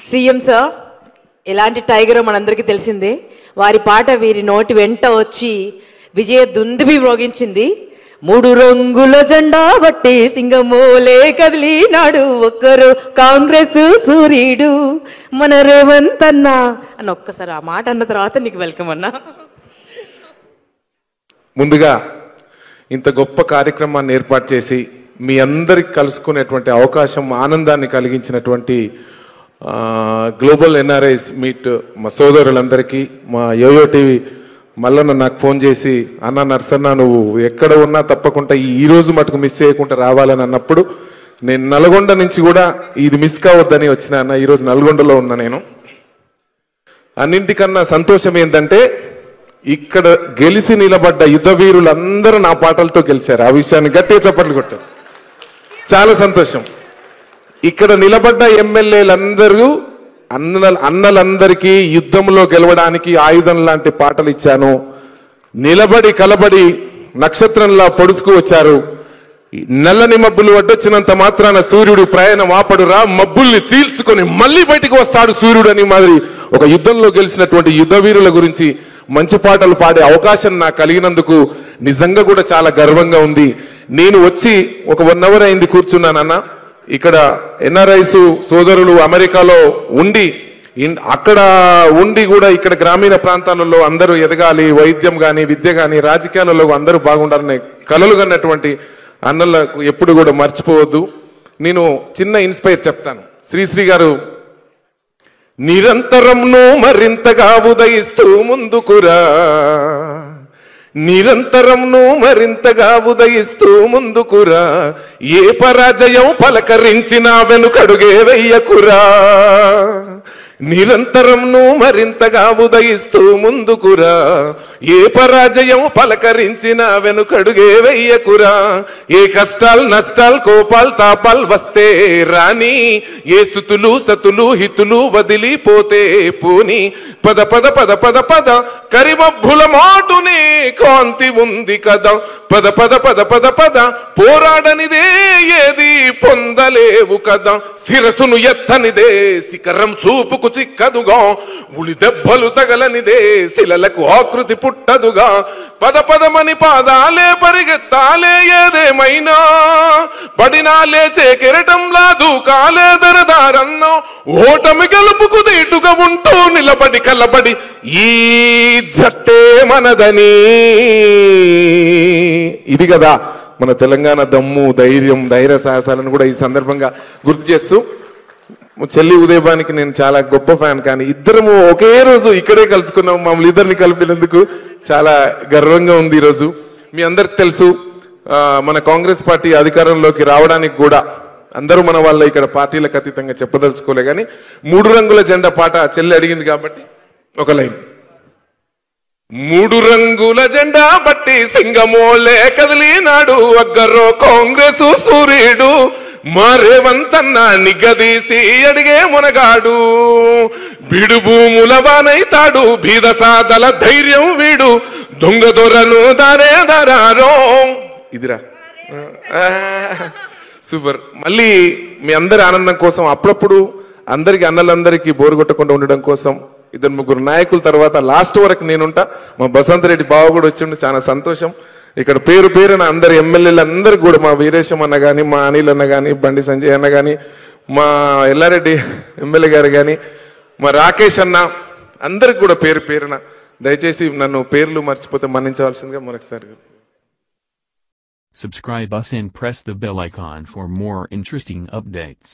CM sir ఎలాంటి టైగరో మనందరికీ తెలిసిందే. వారి పాట వీరి నోటి వెంట వచ్చి విజయ దుందుబి మ్రోగించింది. 3 రంగుల జెండా బట్టి సింగమూలే కదిలినాడు ఒక్కరు కాంగ్రెస్ సూర్యుడు మన రేవంత్ అన్న అని ఒక్కసారి ఆ మాట అన్న తర్వాత నీకు వెల్కమ్ అన్నా. ముందుగా ఇంత గొప్ప కార్యక్రమాన్ని ఏర్పాటు చేసి మీ అందరికి కలుసుకునేటువంటి అవకాశం ఆనందాన్ని కలిగించినటువంటి గ్లోబల్ ఎన్ఆర్ఐస్ మీట్ మా సోదరులందరికీ, మా యోయో టీవీ మల్లన్న నాకు ఫోన్ చేసి అన్న నర్సన్న నువ్వు ఎక్కడ ఉన్నా తప్పకుండా ఈ రోజు మటుకు మిస్ చేయకుండా రావాలని అన్నప్పుడు నేను నల్గొండ నుంచి కూడా ఇది మిస్ కావద్దని వచ్చిన అన్న. ఈరోజు నల్గొండలో ఉన్నా నేను. అన్నింటికన్నా సంతోషం ఏంటంటే ఇక్కడ గెలిచి నిలబడ్డ యుద్ధ వీరులందరూ నా పాటలతో గెలిచారు. ఆ విషయాన్ని గట్టిగా చప్పట్లు కొట్టారు. చాలా సంతోషం. ఇక్కడ నిలబడ్డ ఎమ్మెల్యేలందరూ అన్నలందరికీ యుద్ధంలో గెలవడానికి ఆయుధం లాంటి పాటలు ఇచ్చాను. నిలబడి కలబడి నక్షత్రంలా పొడుచుకు వచ్చారు. నల్లని మబ్బులు అడ్డొచ్చినంత మాత్రాన సూర్యుడు ప్రయాణం ఆపడురా, మబ్బుల్ని చీల్చుకొని మళ్ళీ బయటకు వస్తాడు సూర్యుడు అని మాదిరి ఒక యుద్ధంలో గెలిచినటువంటి యుద్ధ వీరుల గురించి మంచి పాటలు పాడే అవకాశం నాకు కలిగినందుకు నిజంగా కూడా చాలా గర్వంగా ఉంది. నేను వచ్చి ఒక 1 hour అయింది కూర్చున్నానన్న. ఇక్కడ ఎన్ఆర్ఐస్ సోదరులు అమెరికాలో ఉండి అక్కడ ఉండి కూడా ఇక్కడ గ్రామీణ ప్రాంతాలలో అందరూ ఎదగాలి, వైద్యం కానీ విద్య కానీ రాజకీయాలలో అందరూ బాగుండాలని కలలు కన్నటువంటి అన్నలకు ఎప్పుడు కూడా మర్చిపోవద్దు. నేను చిన్న ఇన్స్పైర్ చెప్తాను. శ్రీశ్రీ గారు నిరంతరంను మరింతగా ఉదయిస్తూ ముందుకురా, నిరంతరంను మరింతగా ఉదయిస్తూ ముందుకురా, ఏ పరాజయం పలకరించినా వెనుకడుగే వెయ్యకురా, నిరంతరంను మరింతగా ఉదయిస్తూ ముందుకురా, ఏ పరాజయం పలకరించినా వెనుకడుగే వెయ్యకురా, ఏ కష్టాలు నష్టాలు కోపాలు తాపాలు వస్తే రాని, ఏ సుతులు సతులు హితులు వదిలిపోతే పోని, పద పద పద పద పద కరిమబ్బుల మాటునే కాంతి ఉంది కదా, పద పద పద పద పద పోరాడనిదే ఏది పొందలేవు కదా, శిరసును ఎత్తనిదే శిఖరం చూపుకు చిక్కదుగా, ఉలి దెబ్బలు తగలనిదే శిలలకు ఆకృతి పుట్టదుగా, పద పదమని పాదాలే పరిగెత్తాలే ఏదేమైనా, పడినా లేచే కెరటంలా దూకాలే దరదారన్నా, ఓటమి గెలుపుకు దీటుగా ఉంటూ నిలబడి కలబడి ఈ జట్టే మనదని. ఇది కదా మన తెలంగాణ దమ్ము, ధైర్యం, ధైర్య సాహసాలను కూడా ఈ సందర్భంగా గుర్తు చేస్తూ, చెల్లి ఉదయబానికి నేను చాలా గొప్ప ఫ్యాన్. కానీ ఇద్దరము ఒకే రోజు ఇక్కడే కలుసుకున్నాం. మమ్మల్ని ఇద్దరిని కలిపినందుకు చాలా గర్వంగా ఉంది. ఈరోజు మీ అందరికి తెలుసు, మన కాంగ్రెస్ పార్టీ అధికారంలోకి రావడానికి కూడా అందరూ మన వాళ్ళ ఇక్కడ పార్టీలకు అతీతంగా చెప్పదలుచుకోలే. కానీ 3 రంగుల జెండా పాట చెల్లి అడిగింది కాబట్టి ఒక లైన్. 3 రంగుల జెండా బట్టి సింగమోలే కదిలినాడు అగ్గరో కాంగ్రెస్ సూర్యుడు, మా రేవంత్ అన్న నిగ్గదీసి అడిగే మునగాడు, బీడు భూముల వానైతాడు బీద సాదల ధైర్యం వీడు, దొంగ దొరను దారే దారారో. ఇదిరా సూపర్. మళ్ళీ మీ అందరి ఆనందం కోసం అప్పుడప్పుడు అందరికి అన్నలందరికీ బోరు కొట్టకుండా ఉండడం కోసం 2-3 నాయకుల తర్వాత లాస్ట్ వరకు నేనుంటా. మా బసంత్ రెడ్డి బావ కూడా వచ్చిండు, చాలా సంతోషం. ఇక్కడ పేరు పేరున అందరు ఎమ్మెల్యేలు అందరికి కూడా, మా వీరేశం అన్న కానీ, మా అనిల్ అన్న కానీ, బండి సంజయ్ అన్న కానీ, మా ఎల్లారెడ్డి ఎమ్మెల్యే గారు కానీ, మా రాకేష్ అన్న, అందరికి కూడా పేరు పేరున దయచేసి నన్ను పేర్లు మర్చిపోతే మన్నించవలసిందిగా మరొకసారి. Subscribe us and press the bell icon for more interesting updates.